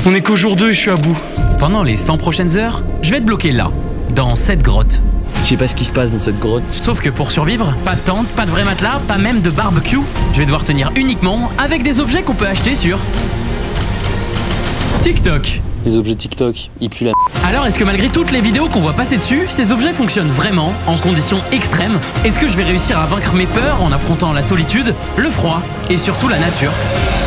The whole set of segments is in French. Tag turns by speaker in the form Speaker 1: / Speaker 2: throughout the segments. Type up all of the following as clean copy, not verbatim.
Speaker 1: On est qu'au jour 2 et je suis à bout.
Speaker 2: Pendant les 100 prochaines heures, je vais te bloquer là, dans cette grotte.
Speaker 1: Je sais pas ce qui se passe dans cette grotte.
Speaker 2: Sauf que pour survivre, pas de tente, pas de vrai matelas, pas même de barbecue. Je vais devoir tenir uniquement avec des objets qu'on peut acheter sur TikTok.
Speaker 1: Les objets TikTok, ils puent la...
Speaker 2: Alors est-ce que malgré toutes les vidéos qu'on voit passer dessus, ces objets fonctionnent vraiment en conditions extrêmes? Est-ce que je vais réussir à vaincre mes peurs en affrontant la solitude, le froid et surtout la nature?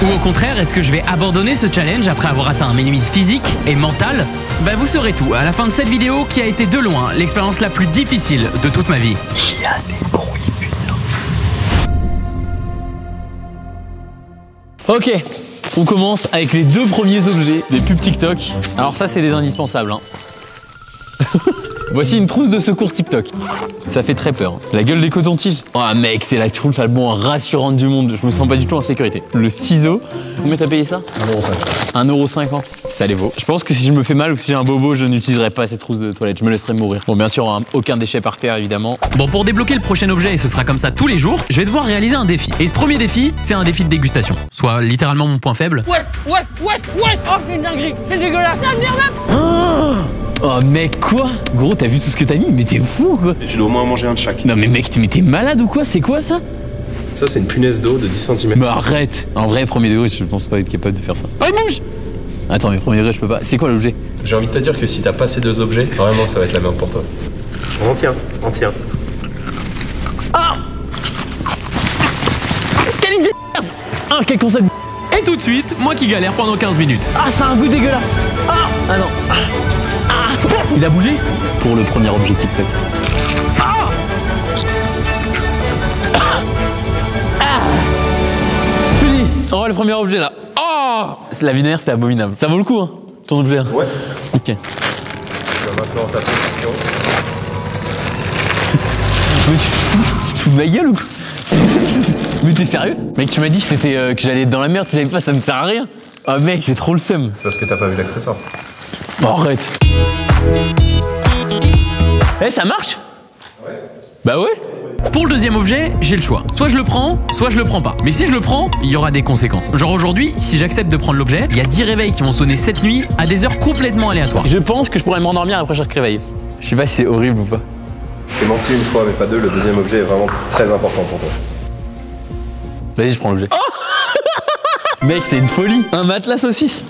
Speaker 2: Ou au contraire, est-ce que je vais abandonner ce challenge après avoir atteint mes limites physiques et mentales? Bah vous saurez tout à la fin de cette vidéo qui a été de loin l'expérience la plus difficile de toute ma vie.
Speaker 1: Il y a des bruits, putain.
Speaker 3: Ok, on commence avec les 2 premiers objets des pubs TikTok. Alors ça, c'est des indispensables, hein. Voici une trousse de secours TikTok. Ça fait très peur. La gueule des cotons-tiges. Oh mec, c'est la trousse la moins rassurante du monde. Je me sens pas du tout en sécurité. Le ciseau. Combien t'as payé ça 1,50 €. 1,50 €. Ça les vaut. Je pense que si je me fais mal ou si j'ai un bobo, je n'utiliserai pas cette trousse de toilette. Je me laisserai mourir. Bon, bien sûr, hein, aucun déchet par terre, évidemment.
Speaker 2: Bon, pour débloquer le prochain objet, et ce sera comme ça tous les jours, je vais devoir réaliser un défi. Et ce premier défi, c'est un défi de dégustation. Soit littéralement mon point faible.
Speaker 4: Ouais. Oh, c'est une dinguerie. C'est dégueulasse.
Speaker 3: Oh mec, quoi? Gros, t'as vu tout ce que t'as mis? Mais t'es fou, quoi.
Speaker 5: Je dois au moins manger un de chaque.
Speaker 3: Non mais mec, t'es malade ou quoi? C'est quoi ça?
Speaker 5: Ça, c'est une punaise d'eau de 10 cm.
Speaker 3: Mais arrête. En vrai, premier degré, je pense pas être capable de faire ça. Oh, il bouge. Attends, mais premier degré, je peux pas. C'est quoi l'objet?
Speaker 5: J'ai envie de te dire que si t'as pas ces 2 objets, vraiment, ça va être la merde pour toi. On tient.
Speaker 3: Quelle idée de merde. Ah, quel concept.
Speaker 2: Et tout de suite, moi qui galère pendant 15 minutes.
Speaker 3: Ah, ça a un goût dégueulasse. Ah non. Il a bougé? Pour le premier objet TikTok. Fini. Oh, le premier objet là. Oh, la vinaigre, c'était abominable. Ça vaut le coup, hein, ton objet.
Speaker 5: Ouais.
Speaker 3: Ok.
Speaker 5: Tu vas maintenant taper sur le
Speaker 3: Mais tu te fous de ma gueule ou quoi? Mais t'es sérieux? Mec, tu m'as dit que c'était que j'allais être dans la merde, tu savais pas, ça me sert à rien. Ah mec, j'ai trop le seum.
Speaker 5: C'est parce que t'as pas vu l'accessoire.
Speaker 3: Oh, arrête. Eh, ça marche? Ouais. Bah ouais.
Speaker 2: Pour le deuxième objet, j'ai le choix. Soit je le prends, soit je le prends pas. Mais si je le prends, il y aura des conséquences. Genre aujourd'hui, si j'accepte de prendre l'objet, il y a 10 réveils qui vont sonner cette nuit à des heures complètement aléatoires.
Speaker 3: Je pense que je pourrais m'endormir après chaque réveil. Je sais pas si c'est horrible ou pas.
Speaker 5: T'es menti une fois, mais pas 2. Le deuxième objet est vraiment très important pour toi.
Speaker 3: Vas-y, je prends l'objet. Oh mec, c'est une folie. Un matelas saucisse.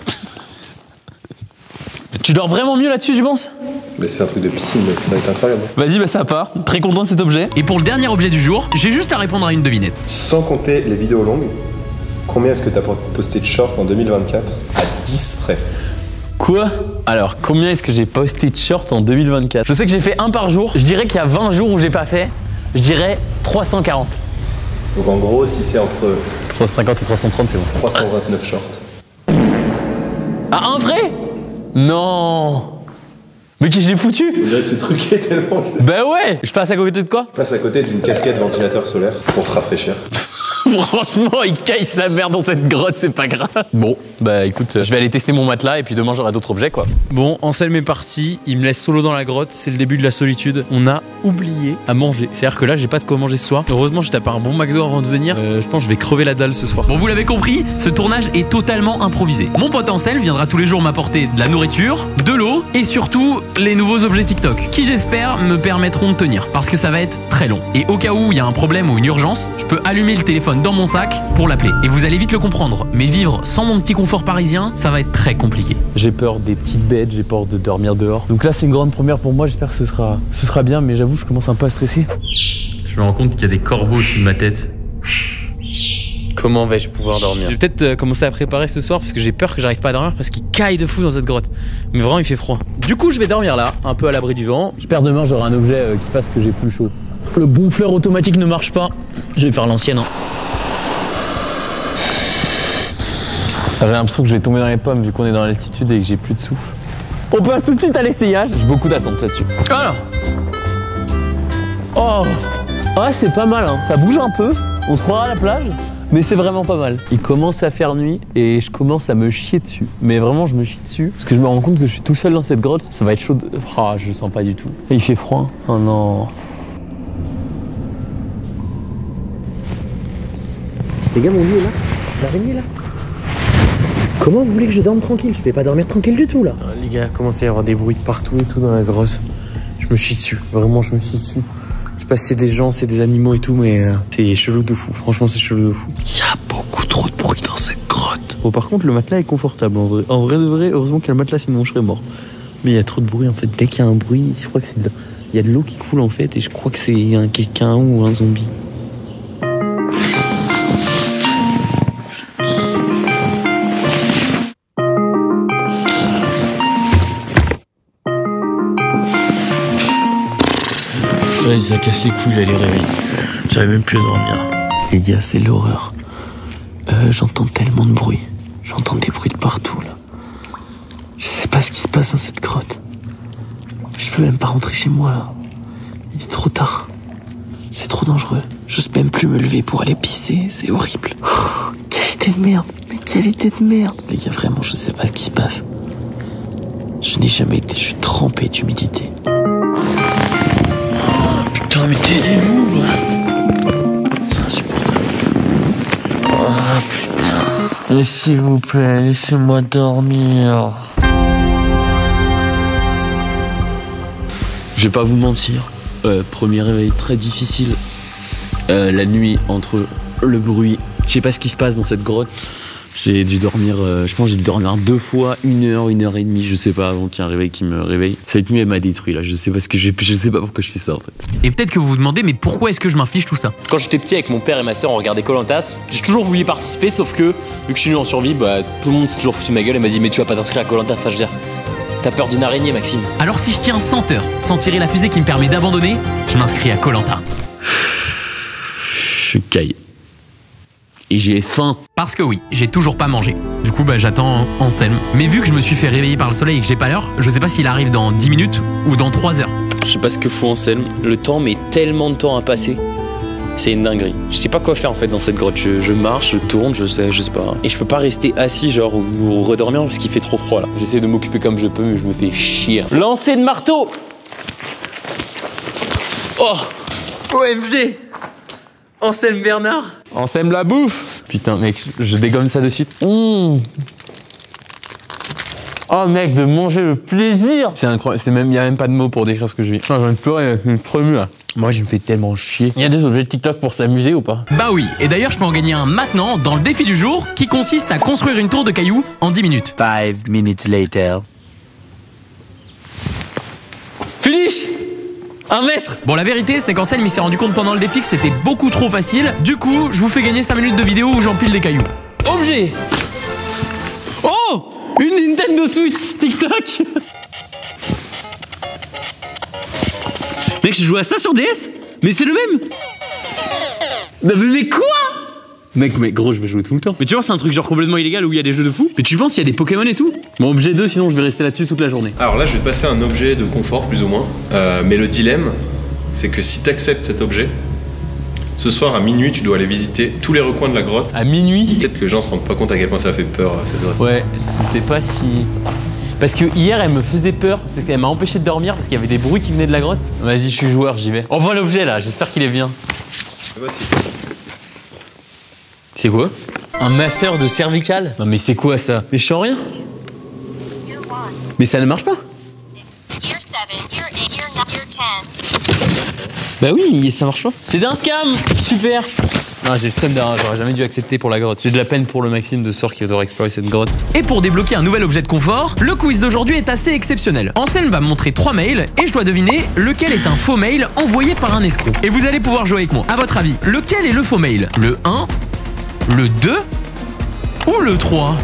Speaker 3: Tu dors vraiment mieux là-dessus, tu penses?
Speaker 5: Mais c'est un truc de piscine, mec, ça va être incroyable.
Speaker 3: Vas-y, bah ça part. Très content de cet objet.
Speaker 2: Et pour le dernier objet du jour, j'ai juste à répondre à une devinette.
Speaker 5: Sans compter les vidéos longues, combien est-ce que t'as posté de shorts en 2024 à 10 près?
Speaker 3: Quoi? Alors, combien est-ce que j'ai posté de shorts en 2024? Je sais que j'ai fait un par jour. Je dirais qu'il y a 20 jours où j'ai pas fait. Je dirais 340.
Speaker 5: Donc en gros, si c'est entre
Speaker 3: 350 et 330, c'est bon.
Speaker 5: 329 shorts.
Speaker 3: Ah, un vrai? Non. Mais qu'est-ce que j'ai foutu?
Speaker 5: On dirait que c'est truqué tellement.
Speaker 3: Bah ouais. Je passe à côté de quoi?
Speaker 5: Je passe à côté d'une casquette ventilateur solaire pour te rafraîchir.
Speaker 3: Franchement, il caille sa mère dans cette grotte, c'est pas grave. Bon, bah écoute, je vais aller tester mon matelas et puis demain j'aurai d'autres objets quoi.
Speaker 1: Bon, Anselme est parti, il me laisse solo dans la grotte, c'est le début de la solitude. On a oublié à manger. C'est-à-dire que là, j'ai pas de quoi manger ce soir. Heureusement, j'ai tapé un bon McDo avant de venir. Je pense que je vais crever la dalle ce soir.
Speaker 2: Bon, vous l'avez compris, ce tournage est totalement improvisé. Mon pote Anselme viendra tous les jours m'apporter de la nourriture, de l'eau et surtout les nouveaux objets TikTok qui j'espère me permettront de tenir parce que ça va être très long. Et au cas où il y a un problème ou une urgence, je peux allumer le téléphone dans mon sac pour l'appeler. Et vous allez vite le comprendre, mais vivre sans mon petit confort parisien, ça va être très compliqué.
Speaker 3: J'ai peur des petites bêtes, j'ai peur de dormir dehors. Donc là, c'est une grande première pour moi, j'espère que ce sera bien, mais j'avoue, je commence un peu à stresser.
Speaker 1: Je me rends compte qu'il y a des corbeaux au-dessus de ma tête.
Speaker 3: Comment vais-je pouvoir dormir?
Speaker 1: Je vais peut-être commencer à préparer ce soir parce que j'ai peur que j'arrive pas à dormir parce qu'il caille de fou dans cette grotte. Mais vraiment, il fait froid. Du coup, je vais dormir là, un peu à l'abri du vent.
Speaker 3: J'espère demain, j'aurai un objet qui fasse que j'ai plus chaud. Le gonfleur automatique ne marche pas. Je vais faire l'ancienne. Hein. J'ai l'impression que je vais tomber dans les pommes vu qu'on est dans l'altitude et que j'ai plus de souffle. On passe tout de suite à l'essayage. J'ai beaucoup d'attentes là-dessus. Alors. Oh. Ouais, c'est pas mal, hein. Ça bouge un peu. On se croira à la plage, mais c'est vraiment pas mal. Il commence à faire nuit et je commence à me chier dessus. Mais vraiment, je me chie dessus parce que je me rends compte que je suis tout seul dans cette grotte. Ça va être chaud. Ah, je le sens pas du tout. Et il fait froid. Oh non. Les gars, mon lit est là. C'est l'araignée là.
Speaker 1: Comment vous voulez que je dorme tranquille? Je vais pas dormir tranquille du tout là. Les gars, commencé à y avoir des bruits de partout et tout dans la grotte. Je me chie dessus, vraiment je me chie dessus. Je sais pas si c'est des gens, c'est des animaux et tout, mais c'est chelou de fou. Franchement, c'est chelou de fou. Il y a beaucoup trop de bruit dans cette grotte. Bon, par contre, le matelas est confortable en vrai. En vrai de vrai, heureusement qu'il y a le matelas, sinon je serais mort. Mais il y a trop de bruit en fait. Dès qu'il y a un bruit, je crois que c'est il y a de l'eau qui coule en fait, et je crois que c'est quelqu'un ou un zombie. Ça casse les couilles là, les réveils. J'arrive même plus à dormir. Les gars, c'est l'horreur. J'entends tellement de bruit. J'entends des bruits de partout là. Je sais pas ce qui se passe dans cette grotte. Je peux même pas rentrer chez moi là. Il est trop tard. C'est trop dangereux. J'ose même plus me lever pour aller pisser. C'est horrible. Oh, quelle idée de merde. Mais quelle idée de merde. Les gars, vraiment, je sais pas ce qui se passe. Je n'ai jamais été. Je suis trempé d'humidité. Putain, mais taisez-vous là. C'est insupportable. Oh putain. Et s'il vous plaît, laissez-moi dormir. Je vais pas vous mentir. Premier réveil très difficile. La nuit entre le bruit. Je sais pas ce qui se passe dans cette grotte. J'ai dû dormir, je pense que j'ai dû dormir 2 fois, 1 heure, 1 heure et demie, je sais pas, avant qu'il y ait un réveil qui me réveille. Cette nuit, elle m'a détruit là, je sais pas pourquoi je fais ça en fait.
Speaker 2: Et peut-être que vous vous demandez, mais pourquoi est-ce que je m'inflige tout ça?
Speaker 3: Quand j'étais petit avec mon père et ma soeur, on regardait Koh-Lanta. J'ai toujours voulu y participer, sauf que, vu que je suis nul en survie, bah tout le monde s'est toujours foutu de ma gueule et m'a dit, mais tu vas pas t'inscrire à Koh-Lanta, enfin je veux dire, t'as peur d'une araignée, Maxime.
Speaker 2: Alors si je tiens 100 heures sans tirer la fusée qui me permet d'abandonner, je m'inscris à Koh-Lanta.
Speaker 1: Je caille. Et j'ai faim.
Speaker 2: Parce que oui, j'ai toujours pas mangé. Du coup, bah j'attends Anselme. Mais vu que je me suis fait réveiller par le soleil et que j'ai pas l'heure, je sais pas s'il arrive dans 10 minutes ou dans 3 heures.
Speaker 3: Je sais pas ce que fout Anselme. Le temps met tellement de temps à passer. C'est une dinguerie. Je sais pas quoi faire en fait dans cette grotte. Je marche, je tourne, je sais pas. Et je peux pas rester assis genre ou redormir parce qu'il fait trop froid là. J'essaie de m'occuper comme je peux, mais je me fais chier. Lancer de marteau. Oh, OMG. Anselme Bernard.
Speaker 1: Anselme la bouffe. Putain mec, je dégomme ça de suite.
Speaker 3: Oh mec, de manger le plaisir.
Speaker 1: C'est incroyable, y a même pas de mots pour décrire ce que je vis.
Speaker 3: J'ai envie de pleurer, je suis trop ému là.
Speaker 1: Moi je me fais tellement chier.
Speaker 3: Il y a des objets de TikTok pour s'amuser ou pas?
Speaker 2: Bah oui, et d'ailleurs je peux en gagner un maintenant dans le défi du jour qui consiste à construire une tour de cailloux en 10 minutes.
Speaker 6: 5 minutes later.
Speaker 2: Finish! 1 mètre! Bon, la vérité, c'est qu'Anselme il s'est rendu compte pendant le défi que c'était beaucoup trop facile. Du coup, je vous fais gagner 5 minutes de vidéo où j'empile des cailloux.
Speaker 3: Objet! Oh! Une Nintendo Switch TikTok! Mec, je joue à ça sur DS? Mais c'est le même! Mais quoi? Mec, gros, je vais jouer tout le temps. Mais tu vois, c'est un truc genre complètement illégal où il y a des jeux de fou. Mais tu penses qu'il y a des Pokémon et tout? Bon, objet 2, sinon je vais rester là-dessus toute la journée.
Speaker 5: Alors là, je vais te passer un objet de confort, plus ou moins. Mais le dilemme, c'est que si tu acceptes cet objet, ce soir à minuit, tu dois aller visiter tous les recoins de la grotte.
Speaker 3: À minuit?
Speaker 5: Peut-être que les gens se rendent pas compte à quel point ça fait peur, cette grotte.
Speaker 3: Ouais, c'est pas si... Parce que hier, elle me faisait peur. C'est qu'elle m'a empêché de dormir parce qu'il y avait des bruits qui venaient de la grotte. Vas-y, je suis joueur, j'y vais. On voit l'objet là, j'espère qu'il est bien. C'est quoi? Un masseur de cervical? Non mais c'est quoi ça? Mais je sens rien. Mais ça ne marche pas. Bah oui, ça marche pas. C'est un scam. Super. Non, j'ai le seum derrière, j'aurais jamais dû accepter pour la grotte. J'ai de la peine pour le Maxime de sort qui va devoir explorer cette grotte.
Speaker 2: Et pour débloquer un nouvel objet de confort, le quiz d'aujourd'hui est assez exceptionnel. Anselme va me montrer 3 mails et je dois deviner lequel est un faux mail envoyé par un escroc. Et vous allez pouvoir jouer avec moi. À votre avis, lequel est le faux mail? Le 1, le 2 ou le 3?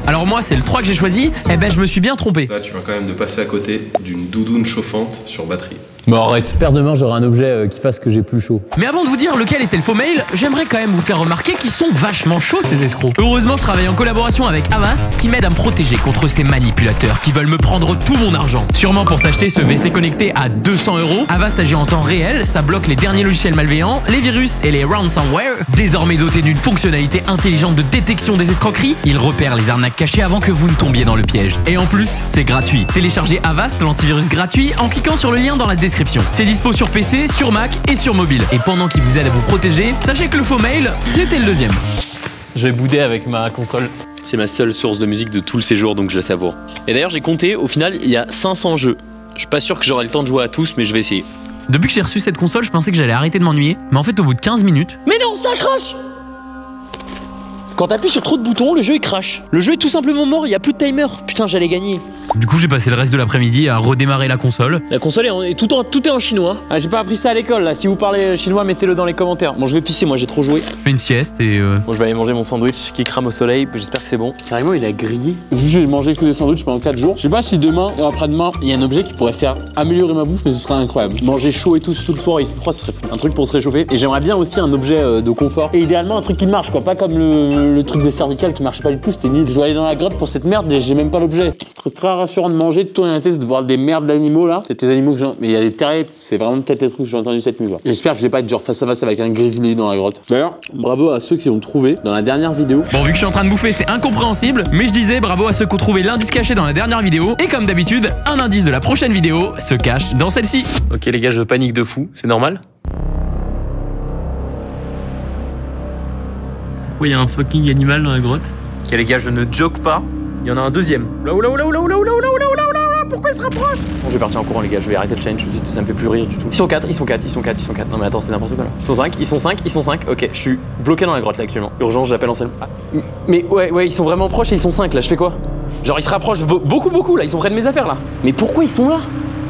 Speaker 2: Alors moi, c'est le 3 que j'ai choisi. Eh ben, je me suis bien trompé.
Speaker 5: Là, tu viens quand même de passer à côté d'une doudoune chauffante sur batterie.
Speaker 3: Bon, arrête. J'espère demain j'aurai un objet qui fasse que j'ai plus chaud.
Speaker 2: Mais avant de vous dire lequel était le faux mail, j'aimerais quand même vous faire remarquer qu'ils sont vachement chauds ces escrocs. Heureusement, je travaille en collaboration avec Avast qui m'aide à me protéger contre ces manipulateurs qui veulent me prendre tout mon argent. Sûrement pour s'acheter ce WC connecté à 200 €. Avast agit en temps réel, ça bloque les derniers logiciels malveillants, les virus et les ransomware. Désormais doté d'une fonctionnalité intelligente de détection des escroqueries, il repère les arnaques cachées avant que vous ne tombiez dans le piège. Et en plus, c'est gratuit. Téléchargez Avast, l'antivirus gratuit, en cliquant sur le lien dans la description. C'est dispo sur PC, sur Mac et sur mobile. Et pendant qu'il vous aide à vous protéger, sachez que le faux mail, c'était le deuxième.
Speaker 3: Je vais bouder avec ma console. C'est ma seule source de musique de tout le séjour, donc je la savoure. Et d'ailleurs, j'ai compté, au final, il y a 500 jeux. Je suis pas sûr que j'aurai le temps de jouer à tous, mais je vais essayer.
Speaker 2: Depuis que j'ai reçu cette console, je pensais que j'allais arrêter de m'ennuyer. Mais en fait, au bout de 15 minutes...
Speaker 3: Mais non, ça crache! Quand t'appuies sur trop de boutons, le jeu il crache. Le jeu est tout simplement mort, il y a plus de timer. Putain, j'allais gagner.
Speaker 2: Du coup, j'ai passé le reste de l'après-midi à redémarrer la console.
Speaker 3: La console tout est en chinois. Ah, j'ai pas appris ça à l'école là. Si vous parlez chinois, mettez-le dans les commentaires. Bon, je vais pisser, moi j'ai trop joué.
Speaker 2: Je fais une sieste et
Speaker 3: Bon, je vais aller manger mon sandwich qui crame au soleil. J'espère que c'est bon. Carrément, il a grillé.
Speaker 6: J'ai mangé que des sandwichs pendant 4 jours. Je sais pas si demain et après-demain, il y a un objet qui pourrait faire améliorer ma bouffe, mais ce serait incroyable. Manger chaud et tout le soir, je crois que ce serait fou. Un truc pour se réchauffer. Et j'aimerais bien aussi un objet de confort. Et idéalement, un truc qui marche, quoi. Pas comme le truc des cervicales qui marchait pas du tout, c'était nul. Je dois aller dans la grotte pour cette merde et j'ai même pas l'objet. C'est très rassurant de manger, de tourner la tête, de voir des merdes d'animaux là. C'est des animaux que j'ai. Mais il y a des terriers, c'est vraiment peut-être les trucs que j'ai entendus cette nuit. J'espère que je vais pas être genre face à face avec un grizzly dans la grotte. D'ailleurs, bravo à ceux qui ont trouvé dans la dernière vidéo.
Speaker 2: Bon, vu que je suis en train de bouffer, c'est incompréhensible, mais je disais bravo à ceux qui ont trouvé l'indice caché dans la dernière vidéo. Et comme d'habitude, un indice de la prochaine vidéo se cache dans celle-ci.
Speaker 3: Ok les gars, je panique de fou, c'est normal.
Speaker 2: Pourquoi il y a un fucking animal dans la grotte?
Speaker 3: Ok les gars, je ne joke pas. Il y en a un deuxième. Là, pourquoi il se rapproche? Bon, je vais partir en courant les gars, je vais arrêter le challenge tout de suite, ça me fait plus rire du tout. Ils sont 4. Non mais attends, c'est n'importe quoi là. Ils sont 5. Ok, je suis bloqué dans la grotte là actuellement. Urgence, j'appelle Anselme. Ah, mais ouais, ils sont vraiment proches et ils sont 5 là, je fais quoi? Genre ils se rapprochent beaucoup là, ils sont près de mes affaires là. Mais pourquoi ils sont là?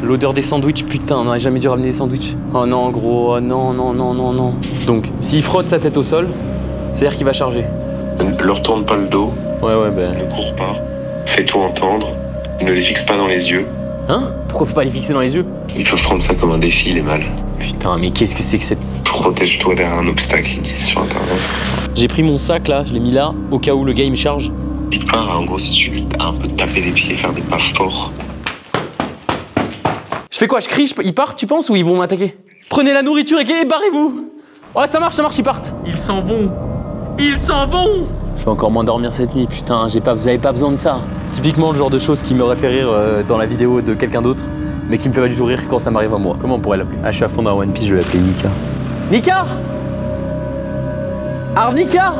Speaker 3: L'odeur des sandwichs, putain, on n'aurait jamais dû ramener des sandwichs. Oh non gros, oh non. Donc, s'il frotte sa tête au sol, c'est-à-dire qu'il va charger.
Speaker 7: Ne leur tourne pas le dos.
Speaker 3: Ouais, ben...
Speaker 7: Ne cours pas. Fais-toi entendre. Ne les fixe pas dans les yeux.
Speaker 3: Hein? Pourquoi faut pas les fixer dans les yeux?
Speaker 7: Ils peuvent prendre ça comme un défi, les mâles.
Speaker 3: Putain, mais qu'est-ce que c'est que cette...
Speaker 7: Protège-toi derrière un obstacle, ils disent sur internet.
Speaker 3: J'ai pris mon sac là, je l'ai mis là, au cas où le gars il me charge.
Speaker 7: Dis pas, en gros, si tu as un peu taper des pieds, faire des pas forts.
Speaker 3: Je fais quoi? Je crie, ils partent, tu penses, ou ils vont m'attaquer? Prenez la nourriture et barrez-vous! Ouais, ça marche, ils partent. Ils s'en vont. Je vais encore moins dormir cette nuit, putain, j'avais pas besoin de ça. Typiquement le genre de choses qui m'aurait fait rire dans la vidéo de quelqu'un d'autre, mais qui me fait pas du tout rire quand ça m'arrive à moi. Comment on pourrait l'appeler? Ah, je suis à fond dans One Piece, je vais l'appeler Nika. Nika! Arnica!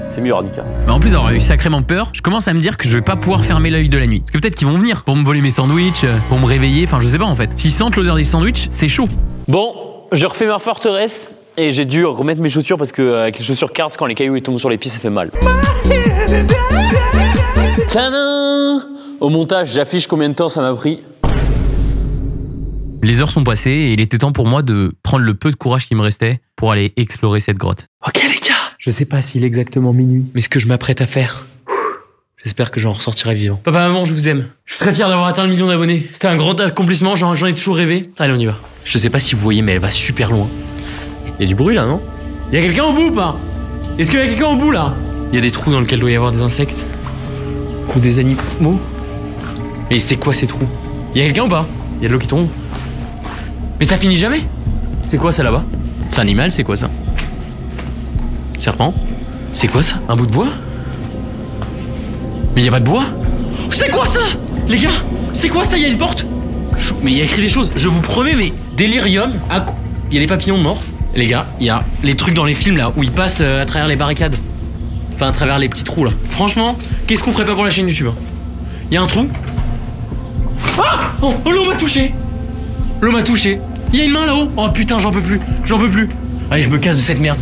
Speaker 3: C'est mieux Arnica.
Speaker 2: Mais en plus d'avoir eu sacrément peur, je commence à me dire que je vais pas pouvoir fermer l'œil de la nuit. Parce que peut-être qu'ils vont venir pour me voler mes sandwichs, pour me réveiller, enfin je sais pas en fait. S'ils sentent l'odeur des sandwichs, c'est chaud.
Speaker 3: Bon, je refais ma forteresse. Et j'ai dû remettre mes chaussures parce que avec les chaussures Cars, quand les cailloux ils tombent sur les pieds, ça fait mal. Tadam! Au montage, j'affiche combien de temps ça m'a pris.
Speaker 2: Les heures sont passées et il était temps pour moi de prendre le peu de courage qui me restait pour aller explorer cette grotte.
Speaker 3: Ok les gars, je sais pas s'il est exactement minuit, mais ce que je m'apprête à faire, j'espère que j'en ressortirai vivant. Papa, maman, je vous aime. Je suis très fier d'avoir atteint le 1 million d'abonnés. C'était un grand accomplissement, j'en ai toujours rêvé. Allez, on y va. Je sais pas si vous voyez, mais elle va super loin. Il y a du bruit là, non? Il y a quelqu'un au bout ou pas? Est-ce qu'il y a quelqu'un au bout là? Il y a des trous dans lesquels doit y avoir des insectes. Ou des animaux. Mais c'est quoi ces trous? Il y a quelqu'un ou pas? Il y a de l'eau qui tombe. Mais ça finit jamais? C'est quoi ça là-bas?
Speaker 2: C'est un animal, c'est quoi ça?
Speaker 3: Serpent?
Speaker 2: C'est quoi ça?
Speaker 3: Un bout de bois?
Speaker 2: Mais il y a pas de bois?
Speaker 3: C'est quoi ça? Les gars, c'est quoi ça? Il y a une porte? Mais il y a écrit des choses, je vous promets, mais délirium. Il y a les papillons morts. Les gars, il y a les trucs dans les films là où ils passent à travers les barricades. Enfin, à travers les petits trous là. Franchement, qu'est-ce qu'on ferait pas pour la chaîne YouTube? Il y a un trou. Ah! Oh, l'eau m'a touché. L'eau m'a touché. Il y a une main là-haut. Oh putain, j'en peux plus. Allez, je me casse de cette merde.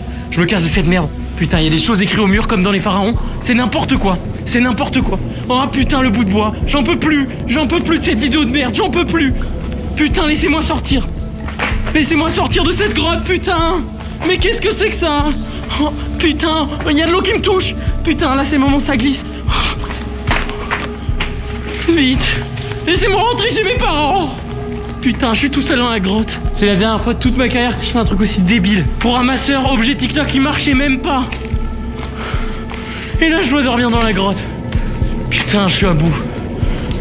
Speaker 3: Putain, il y a des choses écrites au mur comme dans les pharaons. C'est n'importe quoi. Oh putain, le bout de bois. J'en peux plus de cette vidéo de merde. J'en peux plus. Putain, laissez-moi sortir. Laissez-moi sortir de cette grotte, putain. Mais qu'est-ce que c'est que ça? Oh, putain, il y a de l'eau qui me touche. Putain, là c'est le moment où ça glisse. Vite. Laissez-moi rentrer chez mes parents. Putain, je suis tout seul dans la grotte. C'est la dernière fois de toute ma carrière que je fais un truc aussi débile. Pour un masseur, objet TikTok qui marchait même pas. Et là, je dois dormir dans la grotte. Putain, je suis à bout.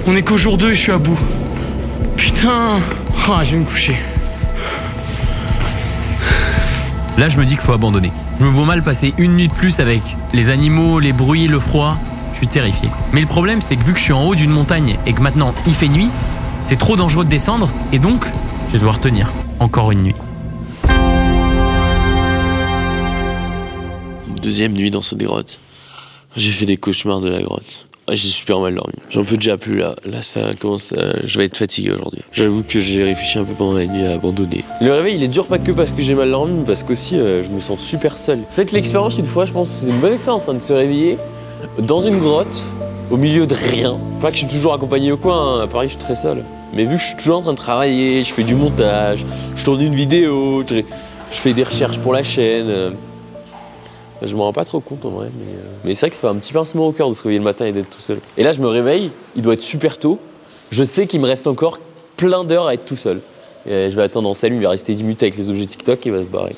Speaker 3: On est qu'au jour 2 et je suis à bout. Putain. Ah, je vais me coucher.
Speaker 2: Là, je me dis qu'il faut abandonner. Je me vois mal passer une nuit de plus avec les animaux, les bruits, le froid. Je suis terrifié. Mais le problème, c'est que vu que je suis en haut d'une montagne et que maintenant il fait nuit, c'est trop dangereux de descendre et donc je vais devoir tenir encore une nuit.
Speaker 1: Deuxième nuit dans cette grotte. J'ai fait des cauchemars de la grotte. J'ai super mal dormi. J'en peux déjà plus là. Là, ça commence. Je vais être fatigué aujourd'hui. J'avoue que j'ai réfléchi un peu pendant la nuit à abandonner. Le réveil, il est dur pas que parce que j'ai mal dormi, mais parce qu'aussi je me sens super seul. Faites l'expérience une fois, je pense que c'est une bonne expérience de se réveiller dans une grotte, au milieu de rien. Pas que je suis toujours accompagné au coin, à Paris, je suis très seul. Mais vu que je suis toujours en train de travailler, je fais du montage, je tourne une vidéo, je fais des recherches pour la chaîne. Je m'en rends pas trop compte en vrai, mais c'est vrai que ça fait un petit pincement au cœur de se réveiller le matin et d'être tout seul. Et là, je me réveille, il doit être super tôt. Je sais qu'il me reste encore plein d'heures à être tout seul. Et je vais attendre Ansel, il va rester 10 minutes avec les objets TikTok et il va se barrer.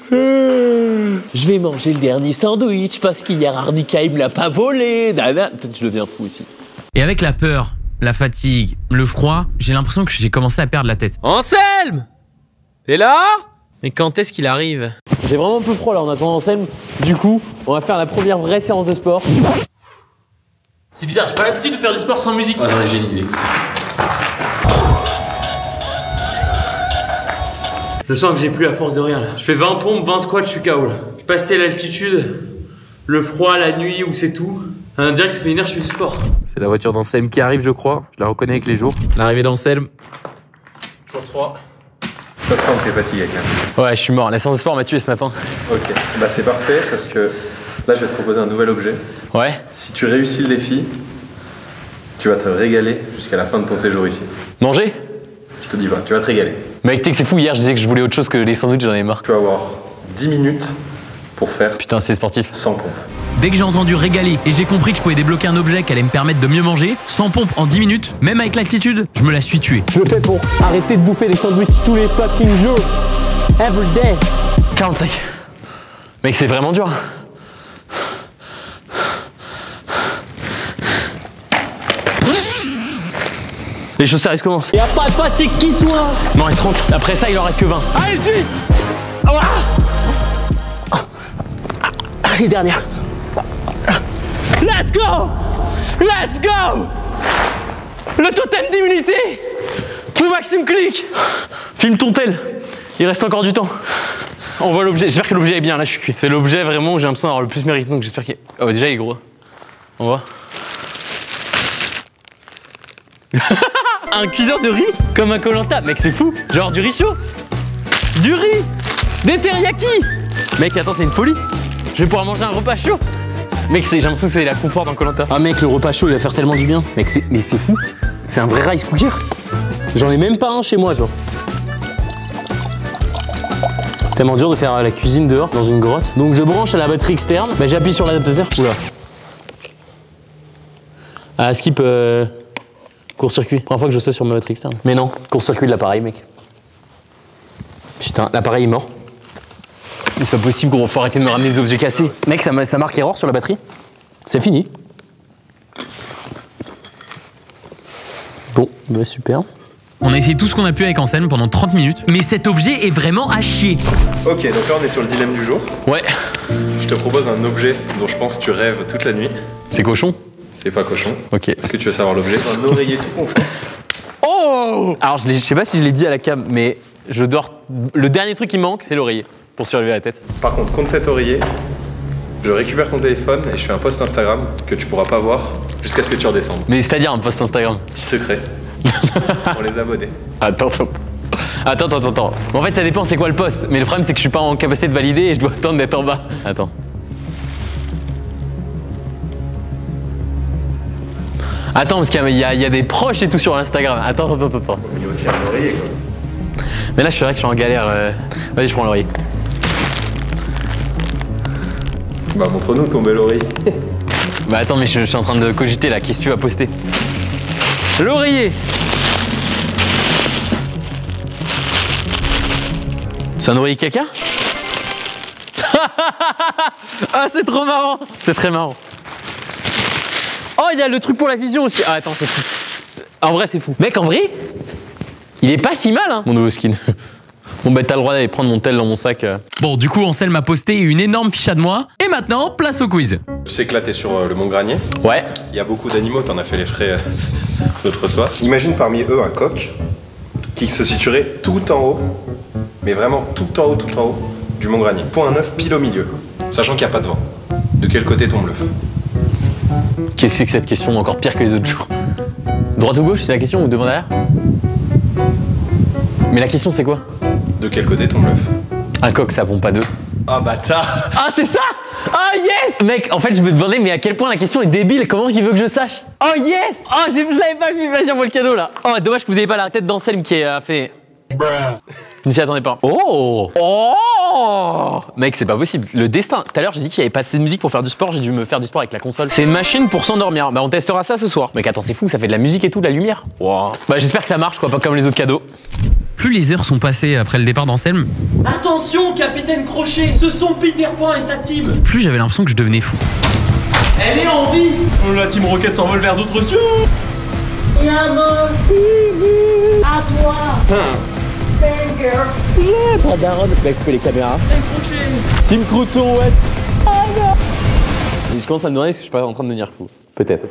Speaker 1: Je vais manger le dernier sandwich parce qu'hier Arnica, il me l'a pas volé. Peut-être que je deviens fou aussi.
Speaker 2: Et avec la peur, la fatigue, le froid, j'ai l'impression que j'ai commencé à perdre la tête. Anselme! T'es là? Mais quand est-ce qu'il arrive?
Speaker 6: J'ai vraiment un peu froid là en attendant Anselme. Du coup, on va faire la première vraie séance de sport.
Speaker 3: C'est bizarre, j'ai pas l'habitude de faire du sport sans musique.
Speaker 6: Ouais, non, j'ai une idée.
Speaker 3: Je sens que j'ai plus la force de rien là. Je fais 20 pompes, 20 squats, je suis KO là. J'ai passé l'altitude, le froid, la nuit où c'est tout. On dirait que ça fait une heure que je fais du sport.
Speaker 2: C'est la voiture d'Anselme qui arrive, je crois. Je la reconnais avec les jours. L'arrivée d'Anselme.
Speaker 3: Jour 3.
Speaker 5: Ça sent que t'es fatigué quand même.
Speaker 3: Ouais, je suis mort. La séance de sport m'a tué ce matin.
Speaker 5: Ok, bah c'est parfait parce que là je vais te proposer un nouvel objet.
Speaker 3: Ouais.
Speaker 5: Si tu réussis le défi, tu vas te régaler jusqu'à la fin de ton séjour ici.
Speaker 3: Manger?
Speaker 5: Je te dis pas, tu vas te régaler.
Speaker 3: Mec, tu sais que c'est fou, hier je disais que je voulais autre chose que les sandwichs, j'en ai marre.
Speaker 5: Tu vas avoir 10 minutes pour faire
Speaker 3: Putain, c'est sportif.
Speaker 5: 100 pompes.
Speaker 2: Dès que j'ai entendu régaler et j'ai compris que je pouvais débloquer un objet qui allait me permettre de mieux manger, 100 pompes en 10 minutes, même avec l'altitude, je me la suis tué.
Speaker 6: Je le fais pour arrêter de bouffer des sandwichs tous les fucking jours. Every day.
Speaker 3: 45. Mec, c'est vraiment dur. Les choses sérieuses commencent.
Speaker 6: Y'a pas de fatigue qui soit.
Speaker 3: Non, il reste 30. Après ça, il en reste que 20.
Speaker 6: Allez, 10. Allez, dernière. Let's go. Let's go. Le totem d'immunité. Pour Maxime Click.
Speaker 3: Filme ton tel. Il reste encore du temps. On voit l'objet. J'espère que l'objet est bien. Là, je suis cuit. C'est l'objet vraiment où j'ai l'impression d'avoir le plus mérité. Donc j'espère qu'il est. Oh, déjà, il est gros. On voit. Un cuiseur de riz comme un Koh-Lanta. Mec, c'est fou. Genre du riz chaud. Du riz. Des teriyaki. Mec, attends, c'est une folie. Je vais pouvoir manger un repas chaud. Mec, j'ai l'impression que c'est la confort dans Koh-Lanta.
Speaker 6: Ah mec, le repas chaud il va faire tellement du bien. Mec, mais c'est fou. C'est un vrai rice cooker. J'en ai même pas un chez moi, genre. Tellement dur de faire la cuisine dehors, dans une grotte. Donc je branche à la batterie externe. Bah, j'appuie sur l'adaptateur. Oula. Ah, skip court-circuit. Première fois que je sais sur ma batterie externe. Mais non, court-circuit de l'appareil, mec. Putain, l'appareil est mort.
Speaker 3: Mais c'est pas possible, gros. Faut arrêter de me ramener des objets cassés.
Speaker 6: Mec, ça marque erreur sur la batterie. C'est fini. Bon, bah super.
Speaker 2: On a essayé tout ce qu'on a pu avec Anselme pendant 30 minutes, mais cet objet est vraiment à chier.
Speaker 5: Ok, donc là on est sur le dilemme du jour.
Speaker 3: Ouais.
Speaker 5: Je te propose un objet dont je pense que tu rêves toute la nuit.
Speaker 3: C'est cochon?
Speaker 5: C'est pas cochon.
Speaker 3: Ok.
Speaker 5: Est-ce que tu veux savoir l'objet? Un oreiller tout confort.
Speaker 3: Oh! Alors, je sais pas si je l'ai dit à la cam, mais je dois. Le dernier truc qui me manque, c'est l'oreiller pour surlever la tête.
Speaker 5: Par contre, contre cet oreiller, je récupère ton téléphone et je fais un post Instagram que tu pourras pas voir jusqu'à ce que tu redescendes.
Speaker 3: Mais c'est-à-dire un post Instagram?
Speaker 5: Petit secret. Pour les abonnés.
Speaker 3: Attends. En fait, ça dépend c'est quoi le post. Mais le problème, c'est que je suis pas en capacité de valider et je dois attendre d'être en bas. Attends. Attends, parce qu'il y a des proches et tout sur l'Instagram. Attends.
Speaker 5: Il y a aussi un oreiller quoi.
Speaker 3: Mais là, je suis en galère. Vas-y, je prends l'oreiller.
Speaker 5: Bah, montre-nous ton bel oreiller.
Speaker 3: Bah, attends, mais je suis en train de cogiter là. Qu'est-ce que tu vas poster? L'oreiller! C'est un oreiller caca? Ah, c'est trop marrant! C'est très marrant. Oh, il y a le truc pour la vision aussi. Ah, attends, c'est fou. En vrai, c'est fou. Mec, en vrai, il est pas si mal, hein, mon nouveau skin. Bon, bah, t'as le droit d'aller prendre mon tel dans mon sac.
Speaker 2: Bon, du coup, Anselme m'a posté une énorme fiche de moi. Et maintenant, place au quiz.
Speaker 5: Tu sais que là t'es sur le Mont Granier.
Speaker 3: Ouais.
Speaker 5: Il y a beaucoup d'animaux, t'en as fait les frais l'autre soir. Imagine parmi eux un coq qui se situerait tout en haut, mais vraiment tout en haut du Mont Granier. Point 9 pile au milieu, sachant qu'il n'y a pas de vent. De quel côté ton bluff?
Speaker 3: Qu'est-ce que c'est que cette question encore pire que les autres jours? Droite ou gauche, c'est la question ou devant derrière? Mais la question c'est quoi?
Speaker 5: De quel côté ton bluff?
Speaker 3: Un coq ça pompe pas deux.
Speaker 5: Ah bâtard!
Speaker 3: Ah c'est ça! Oh yes! Mec, en fait je me demandais mais à quel point la question est débile, comment il veut que je sache? Oh yes! Oh je l'avais pas vu, vas-y envoie le cadeau là. Oh dommage que vous ayez pas la tête d'Anselme qui a fait... Je ne s'y attendais pas. Oh! Oh! Mec, c'est pas possible. Le destin. Tout à l'heure, j'ai dit qu'il n'y avait pas assez de musique pour faire du sport. J'ai dû me faire du sport avec la console. C'est une machine pour s'endormir. Bah, on testera ça ce soir. Mec, attends, c'est fou, ça fait de la musique et tout, de la lumière. Wow. Bah, j'espère que ça marche, quoi, pas comme les autres cadeaux.
Speaker 2: Plus les heures sont passées après le départ d'Anselme,
Speaker 4: Attention, capitaine Crochet, ce sont Peter Pan et sa team.
Speaker 2: plus j'avais l'impression que je devenais fou.
Speaker 4: Elle est en vie.
Speaker 6: La team Rocket s'envole vers d'autres cieux.
Speaker 4: Et un homme. À toi. Banger.
Speaker 3: Pas daronne. Mec, couper les caméras.
Speaker 4: Crochet.
Speaker 3: Team Crouton, ouais. Et je commence à me demander est-ce que je suis pas en train de devenir fou. Peut-être.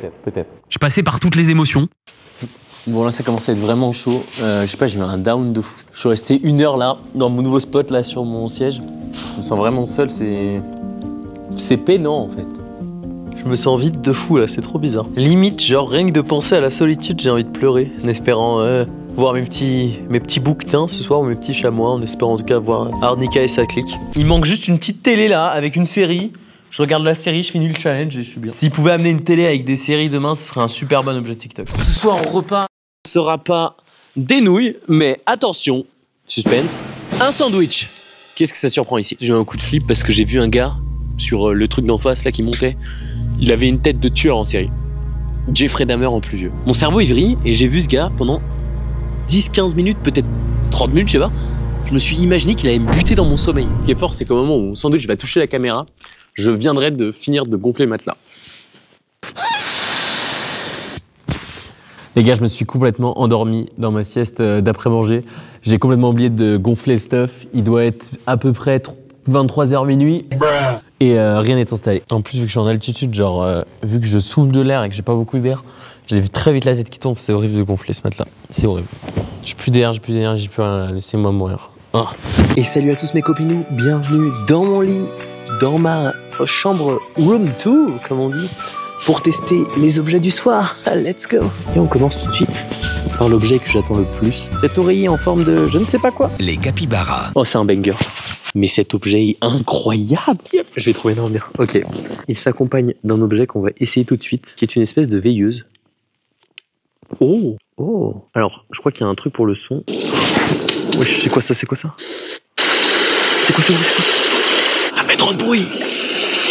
Speaker 2: Je passais par toutes les émotions.
Speaker 3: Bon là ça commence à être vraiment chaud, je sais pas, j'ai eu un down de fou. Je suis resté 1 heure là, dans mon nouveau spot là sur mon siège. Je me sens vraiment seul, c'est peinant en fait.
Speaker 1: Je me sens vide de fou là, c'est trop bizarre. Limite, genre rien que de penser à la solitude, j'ai envie de pleurer. En espérant voir mes petits bouquetins ce soir, ou mes petits chamois, en espérant en tout cas voir Arnica et sa clique. Il manque juste une petite télé là, avec une série. Je regarde la série, je finis le challenge et je suis bien. S'il pouvait amener une télé avec des séries demain, ce serait un super bon objet TikTok.
Speaker 3: Ce soir au repas sera pas des nouilles, mais attention, suspense, un sandwich. Qu'est-ce que ça surprend ici? J'ai eu un coup de flip parce que j'ai vu un gars sur le truc d'en face là qui montait. Il avait une tête de tueur en série. Jeffrey Dahmer en plus vieux. Mon cerveau il vrille et j'ai vu ce gars pendant 10-15 minutes, peut-être 30 minutes, je sais pas. Je me suis imaginé qu'il allait me buter dans mon sommeil. Ce qui est fort, c'est qu'au moment où mon sandwich va toucher la caméra, je viendrai de finir de gonfler le matelas. Les gars, je me suis complètement endormi dans ma sieste d'après-manger. J'ai complètement oublié de gonfler le stuff. Il doit être à peu près 23h minuit. Et rien n'est installé. En plus, vu que je suis en altitude, genre, vu que je souffle de l'air et que j'ai pas beaucoup d'air, j'ai très vite la tête qui tombe. C'est horrible de gonfler ce matelas. C'est horrible. J'ai plus d'air, j'ai plus d'énergie, j'ai plus rien. Laissez-moi mourir. Oh.
Speaker 8: Et salut à tous mes copinous, bienvenue dans mon lit, dans ma chambre room 2, comme on dit, pour tester les objets du soir. Let's go. Et on commence tout de suite par l'objet que j'attends le plus. Cet oreiller en forme de je ne sais pas quoi.
Speaker 2: Les capybaras.
Speaker 8: Oh, c'est un banger. Mais cet objet est incroyable. Je vais trouver bien. Ok. Il s'accompagne d'un objet qu'on va essayer tout de suite, qui est une espèce de veilleuse. Oh. Oh. Alors, je crois qu'il y a un truc pour le son. Wesh, c'est quoi ça? C'est quoi ça? Ça fait trop de bruit.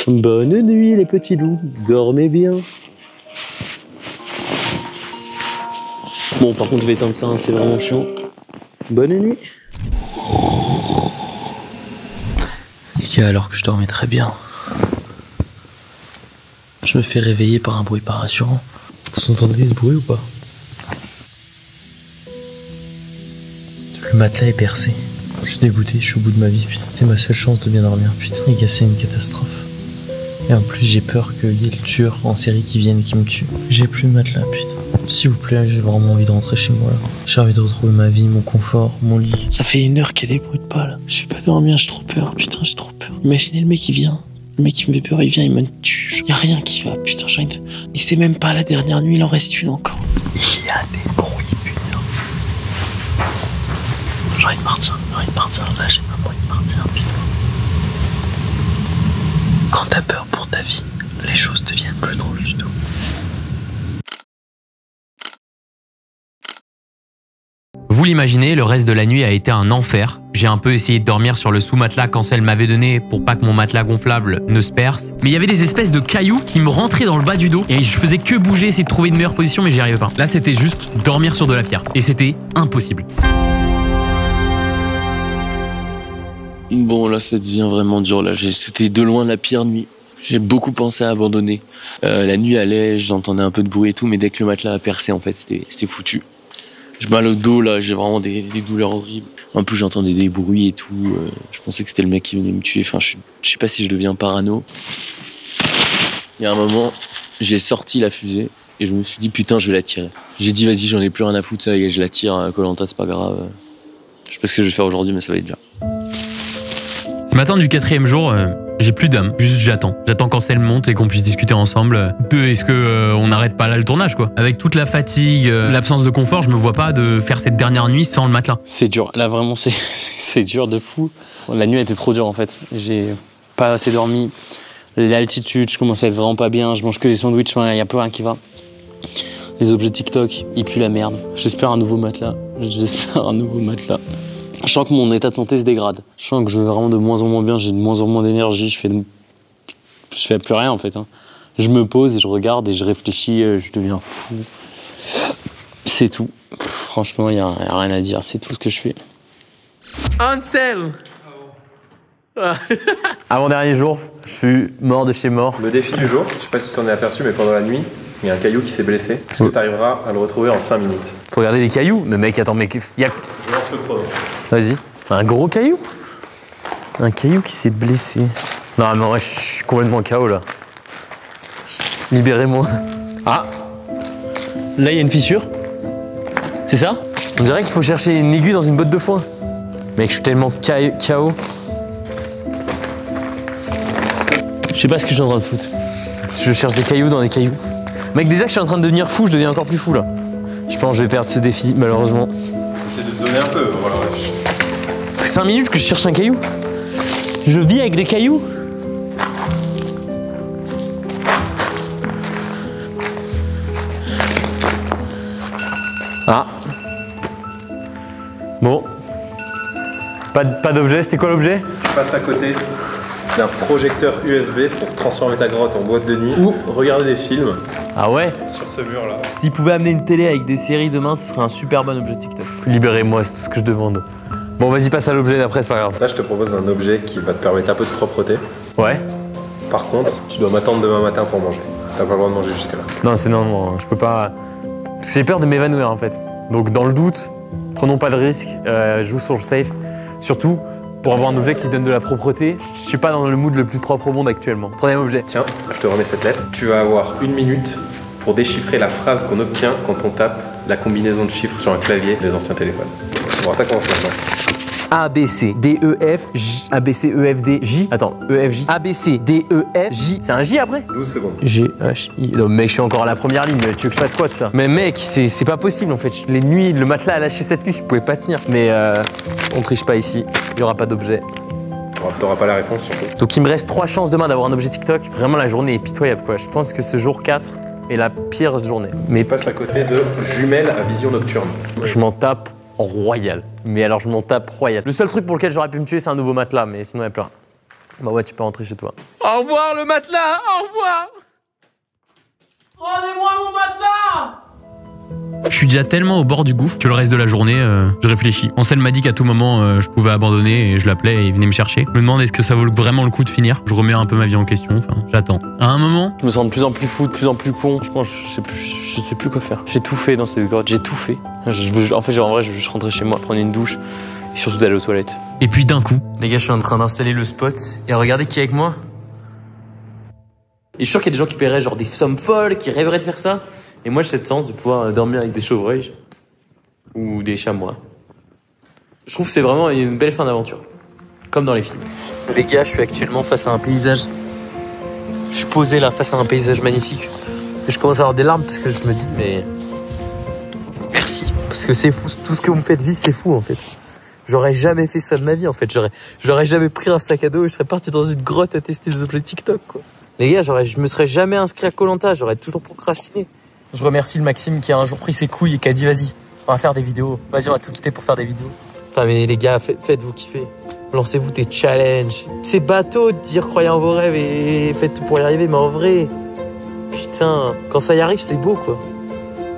Speaker 8: Bonne nuit les petits loups, dormez bien. Bon, par contre je vais éteindre ça, hein, c'est vraiment chiant. Bonne nuit.
Speaker 1: Les gars, alors que je dormais très bien, je me fais réveiller par un bruit pas rassurant. Vous entendez ce bruit ou pas? Le matelas est percé. Je suis dégoûté, je suis au bout de ma vie, putain. C'est ma seule chance de bien dormir, putain. Les gars, c'est une catastrophe. Et en plus, j'ai peur qu'il y ait le tueur en série qui vienne et qui me tue. J'ai plus de matelas, putain. S'il vous plaît, j'ai vraiment envie de rentrer chez moi, là. J'ai envie de retrouver ma vie, mon confort, mon lit. Ça fait 1 heure qu'il y a des bruits de pas, là. Je vais pas dormir, j'ai trop peur, putain, j'ai trop peur. Imaginez le mec qui vient. Le mec qui me fait peur, il vient, il me tue. Y a rien qui va, putain, j'ai envie de... Et c'est même pas la dernière nuit, il en reste une encore. Il y a des bruits, putain. J'ai envie de partir, là j'ai pas envie de partir, putain. Quand t'as peur pour ta vie, les choses deviennent plus drôles du tout.
Speaker 2: Vous l'imaginez, le reste de la nuit a été un enfer. J'ai un peu essayé de dormir sur le sous-matelas qu'Ansel m'avait donné pour pas que mon matelas gonflable ne se perce. Mais il y avait des espèces de cailloux qui me rentraient dans le bas du dos et je faisais que bouger, essayer de trouver une meilleure position, mais j'y arrivais pas. Là, c'était juste dormir sur de la pierre. Et c'était impossible.
Speaker 1: Bon, là, ça devient vraiment dur. Là, c'était de loin la pire nuit. J'ai beaucoup pensé à abandonner. La nuit allait, j'entendais un peu de bruit et tout, mais dès que le matelas a percé, en fait, c'était foutu. J'ai mal au dos, là, j'ai vraiment des douleurs horribles. En plus, j'entendais des bruits et tout. Je pensais que c'était le mec qui venait me tuer. Enfin, je sais pas si je deviens parano. Il y a un moment, j'ai sorti la fusée et je me suis dit, putain, je vais la tirer. J'ai dit, vas-y, j'en ai plus rien à foutre, ça y est, je la tire. Koh-Lanta, c'est pas grave. Je sais pas ce que je vais faire aujourd'hui, mais ça va être bien.
Speaker 2: Ce matin du 4e jour, J'ai plus d'âme, juste j'attends. J'attends quand Cell monte et qu'on puisse discuter ensemble. 2, est-ce que on n'arrête pas là le tournage quoi? Avec toute la fatigue, l'absence de confort, je me vois pas de faire cette dernière nuit sans le matelas.
Speaker 6: C'est dur, là vraiment c'est dur de fou. La nuit a été trop dure en fait. J'ai pas assez dormi. L'altitude, je commence à être vraiment pas bien. Je mange que des sandwichs, il y a plus rien qui va. Les objets TikTok, ils puent la merde. J'espère un nouveau matelas. J'espère un nouveau matelas. Je sens que mon état de santé se dégrade. Je sens que je vais vraiment de moins en moins bien, j'ai de moins en moins d'énergie, je fais plus rien en fait. Hein. Je me pose et je regarde et je réfléchis, je deviens fou. C'est tout. Franchement, il n'y a rien à dire, c'est tout ce que je fais.
Speaker 2: Ansel.
Speaker 8: Avant-dernier jour, je suis mort de chez mort.
Speaker 5: Le défi du jour, je sais pas si tu t'en es aperçu, mais pendant la nuit, il y a un caillou qui s'est blessé. Est-ce que tu arriveras à le retrouver en 5 minutes?
Speaker 8: Faut regarder les cailloux. Mais mec, attends, mec,
Speaker 5: Je lance le chrono.
Speaker 8: Vas-y. Un gros caillou? Un caillou qui s'est blessé. Non, mais ouais, je suis complètement KO là. Libérez-moi. Ah! Là, il y a une fissure. C'est ça? On dirait qu'il faut chercher une aiguille dans une botte de foin. Mec, je suis tellement KO. Je sais pas ce que je suis en train de foutre. Je cherche des cailloux dans des cailloux. Mec, déjà que je suis en train de devenir fou, je deviens encore plus fou là. Je pense que je vais perdre ce défi, malheureusement.
Speaker 5: Essaye de te donner un peu, voilà.
Speaker 8: Ça fait 5 minutes que je cherche un caillou. Je vis avec des cailloux. Ah. Bon. Pas d'objet, c'était quoi l'objet?
Speaker 5: Tu passes à côté d'un projecteur USB pour transformer ta grotte en boîte de nuit ou regarder des films
Speaker 8: Ah ouais?
Speaker 5: sur ce mur là.
Speaker 8: S'il pouvait amener une télé avec des séries demain, ce serait un super bon objet TikTok. Libérez-moi, c'est tout ce que je demande. Bon, vas-y, passe à l'objet d'après, c'est pas grave.
Speaker 5: Là, je te propose un objet qui va te permettre un peu de propreté.
Speaker 8: Ouais?
Speaker 5: Par contre, tu dois m'attendre demain matin pour manger. T'as pas le droit de manger jusque-là.
Speaker 8: Non, c'est non, je peux pas. Parce que j'ai peur de m'évanouir en fait. Donc, dans le doute, prenons pas de risque, joue sur le safe. Surtout, pour avoir un objet qui donne de la propreté, je suis pas dans le mood le plus propre au monde actuellement. Troisième objet.
Speaker 5: Tiens, je te remets cette lettre. Tu vas avoir 1 minute pour déchiffrer la phrase qu'on obtient quand on tape la combinaison de chiffres sur un clavier des anciens téléphones. Bon, ça commence maintenant.
Speaker 8: A, B, C, D, E, F, J. A, B, C, E, F, D, J. Attends, E, F, J. A, B, C, D, E, F, J. C'est un J après?
Speaker 5: 12 secondes.
Speaker 8: G, H, I. Non, mec, je suis encore à la première ligne. Tu veux que je fasse quoi de ça? Mais mec, c'est pas possible en fait. Les nuits, le matelas a lâché cette nuit, je pouvais pas tenir. Mais on triche pas ici. Il y aura pas d'objet.
Speaker 5: T'auras pas la réponse surtout.
Speaker 8: Donc il me reste 3 chances demain d'avoir un objet TikTok. Vraiment, la journée est pitoyable quoi. Je pense que ce jour 4 est la pire journée. Mais
Speaker 5: Tu passes à côté de jumelles à vision nocturne.
Speaker 8: je m'en tape royal. Mais alors, je m'en tape royal. Le seul truc pour lequel j'aurais pu me tuer, c'est un nouveau matelas, mais sinon, il y a plus rien. Bah ouais, tu peux rentrer chez toi.
Speaker 2: Au revoir le matelas, au revoir.
Speaker 4: Rendez-moi mon matelas!
Speaker 2: Je suis déjà tellement au bord du gouffre que le reste de la journée, je réfléchis. Ansel m'a dit qu'à tout moment, je pouvais abandonner et je l'appelais et il venait me chercher. Je me demande est-ce que ça vaut vraiment le coup de finir. Je remets un peu ma vie en question, enfin, j'attends. À un moment,
Speaker 6: Je me sens de plus en plus fou, de plus en plus con. Je pense, je sais plus quoi faire. J'ai tout fait dans cette grotte, j'ai tout fait. En vrai, je veux juste rentrer chez moi, prendre une douche et surtout d'aller aux toilettes.
Speaker 2: et puis d'un coup,
Speaker 8: Les gars, je suis en train d'installer le spot. Et regardez qui est avec moi. Et je suis sûr qu'il y a des gens qui paieraient genre des sommes folles, qui rêveraient de faire ça. Et moi, j'ai cette chance de pouvoir dormir avec des chevreuils ou des chamois. Je trouve que c'est vraiment une belle fin d'aventure. Comme dans les films. Les gars, je suis actuellement face à un paysage. Je suis posé là face à un paysage magnifique. Et je commence à avoir des larmes parce que je me dis, mais merci. Parce que c'est fou. Tout ce que vous me faites vivre, c'est fou en fait. J'aurais jamais fait ça de ma vie en fait. J'aurais jamais pris un sac à dos et je serais parti dans une grotte à tester des objets TikTok quoi. Les gars, je me serais jamais inscrit à Koh-Lanta, j'aurais toujours procrastiné. Je remercie le Maxime qui a un jour pris ses couilles et qui a dit vas-y, on va faire des vidéos. Vas-y, on va tout quitter pour faire des vidéos. Putain, mais les gars, faites-vous kiffer. Lancez-vous des challenges. C'est bateau de dire croyez en vos rêves et faites tout pour y arriver, mais en vrai, putain, quand ça y arrive, c'est beau quoi.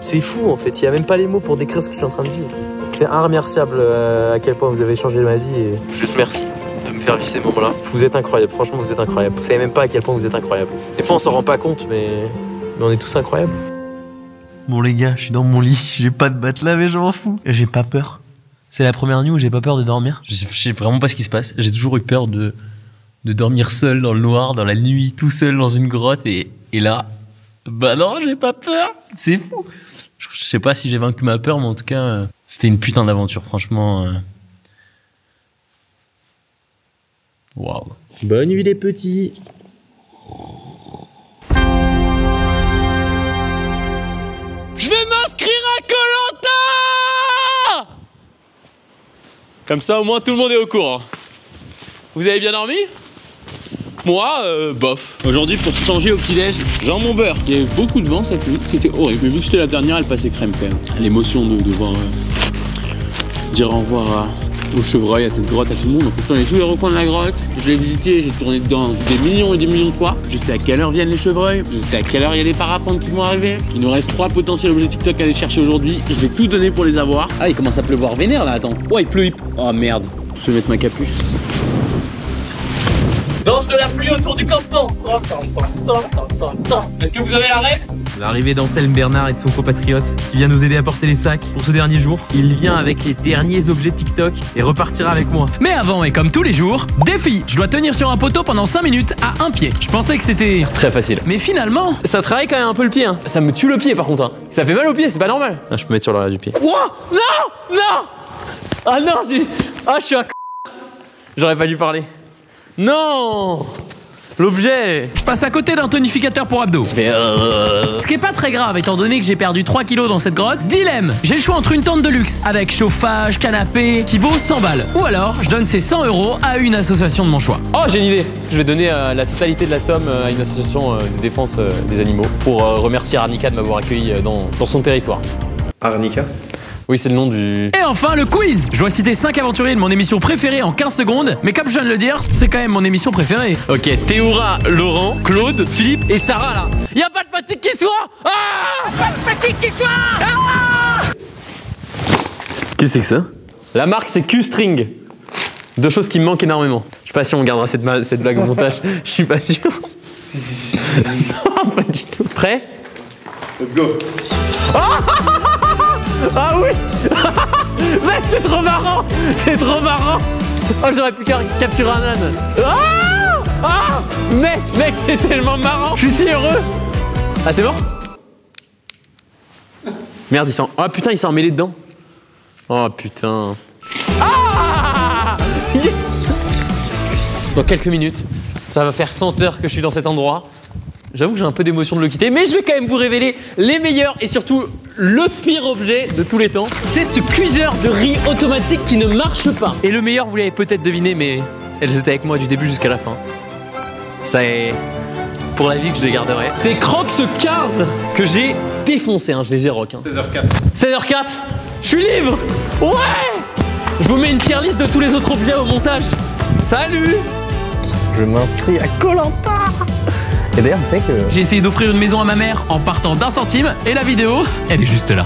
Speaker 8: C'est fou en fait, il y a même pas les mots pour décrire ce que je suis en train de vivre. C'est irremerciable à quel point vous avez changé ma vie et juste merci de me faire vivre ces moments-là. Vous êtes incroyables, franchement vous êtes incroyables. Vous savez même pas à quel point vous êtes incroyables. Des fois on s'en rend pas compte, mais on est tous incroyables.
Speaker 1: Bon les gars, je suis dans mon lit, j'ai pas de matelas mais je m'en fous. J'ai pas peur. C'est la première nuit où j'ai pas peur de dormir. Je sais vraiment pas ce qui se passe. J'ai toujours eu peur de dormir seul dans le noir, dans la nuit, tout seul dans une grotte et là, bah non, j'ai pas peur. C'est fou. Je sais pas si j'ai vaincu ma peur, mais en tout cas, c'était une putain d'aventure, franchement. Waouh.
Speaker 3: Bonne nuit les petits.
Speaker 6: Je vais m'inscrire à Koh-Lanta! Comme ça, au moins, tout le monde est au courant. Vous avez bien dormi? Moi, bof. Aujourd'hui, pour changer au petit-déj, jambon beurre. Il y avait beaucoup de vent cette nuit, c'était horrible. Mais vu que c'était la dernière, elle passait crème quand même. L'émotion de devoir dire au revoir au chevreuil, à cette grotte, à tout le monde. On fait tourner tous les recoins de la grotte. Je l'ai visité, j'ai tourné dedans des millions et des millions de fois. Je sais à quelle heure viennent les chevreuils. Je sais à quelle heure il y a les parapentes qui vont arriver. Il nous reste 3 potentiels objets TikTok à aller chercher aujourd'hui. Je vais tout donner pour les avoir. Ah, il commence à pleuvoir vénère là, attends. Oh, il pleut. Oh merde. Je vais mettre ma capuche.
Speaker 4: Danse de la pluie autour du campement. Est-ce que vous avez la rêve?
Speaker 2: L'arrivée d'Anselme Bernard et de son compatriote qui vient nous aider à porter les sacs pour ce dernier jour. Il vient avec les derniers objets TikTok et repartira avec moi. Mais avant et comme tous les jours, défi. Je dois tenir sur un poteau pendant 5 minutes à un pied. Je pensais que c'était
Speaker 3: Très facile.
Speaker 2: mais finalement,
Speaker 3: Ça travaille quand même un peu le pied. Hein. Ça me tue le pied par contre. Hein. Ça fait mal au pied, c'est pas normal. Ah, je peux mettre sur l'arrière du pied. Ouah, non, non. Ah non, je suis un J'aurais pas dû parler. Non. L'objet.
Speaker 2: je passe à côté d'un tonificateur pour abdos. Ce qui est pas très grave étant donné que j'ai perdu 3 kilos dans cette grotte. Dilemme. J'ai le choix entre une tente de luxe avec chauffage, canapé qui vaut 100 balles. Ou alors je donne ces 100 € à une association de mon choix.
Speaker 3: Oh, j'ai une idée. Je vais donner la totalité de la somme à une association de défense des animaux pour remercier Arnica de m'avoir accueilli dans son territoire.
Speaker 5: Arnica?
Speaker 3: Oui, c'est le nom du...
Speaker 2: Et enfin le quiz. Je dois citer 5 aventuriers de mon émission préférée en 15 secondes. Mais comme je viens de le dire, c'est quand même mon émission préférée.
Speaker 3: Ok, Théoura, Laurent, Claude, Philippe et Sarah là. Y a pas de fatigue qui soit. Ah, pas de fatigue qui soit. Qu'est-ce que c'est que ça? La marque c'est Q-String. 2 choses qui me manquent énormément. Je sais pas si on gardera cette blague au montage. Je suis pas sûr. Non, pas du tout. Prêt?
Speaker 5: Let's go!
Speaker 3: Ah oui. Mec, c'est trop marrant. C'est trop marrant. Oh, j'aurais pu capturer un âne. Ah, ah, mec, c'est tellement marrant. Je suis si heureux. Ah, c'est bon? Merde, il s'en... Oh putain, il s'est emmêlé dedans. Oh putain. Ah, yes. Dans quelques minutes, ça va faire 100 heures que je suis dans cet endroit. J'avoue que j'ai un peu d'émotion de le quitter, mais je vais quand même vous révéler les meilleurs et surtout le pire objet de tous les temps. C'est ce cuiseur de riz automatique qui ne marche pas. Et le meilleur, vous l'avez peut-être deviné, mais elles étaient avec moi du début jusqu'à la fin. Ça est pour la vie que je les garderai. C'est Crocs Cars que j'ai défoncé, hein, je les ai rock. Hein.
Speaker 5: 16h04.
Speaker 3: 16h04, je suis libre. Ouais. Je vous mets une tier list de tous les autres objets au montage. Salut.
Speaker 8: Je m'inscris à Koh-Lanta. Et d'ailleurs, vous savez que...
Speaker 2: J'ai essayé d'offrir une maison à ma mère en partant d'1 centime et la vidéo, elle est juste là.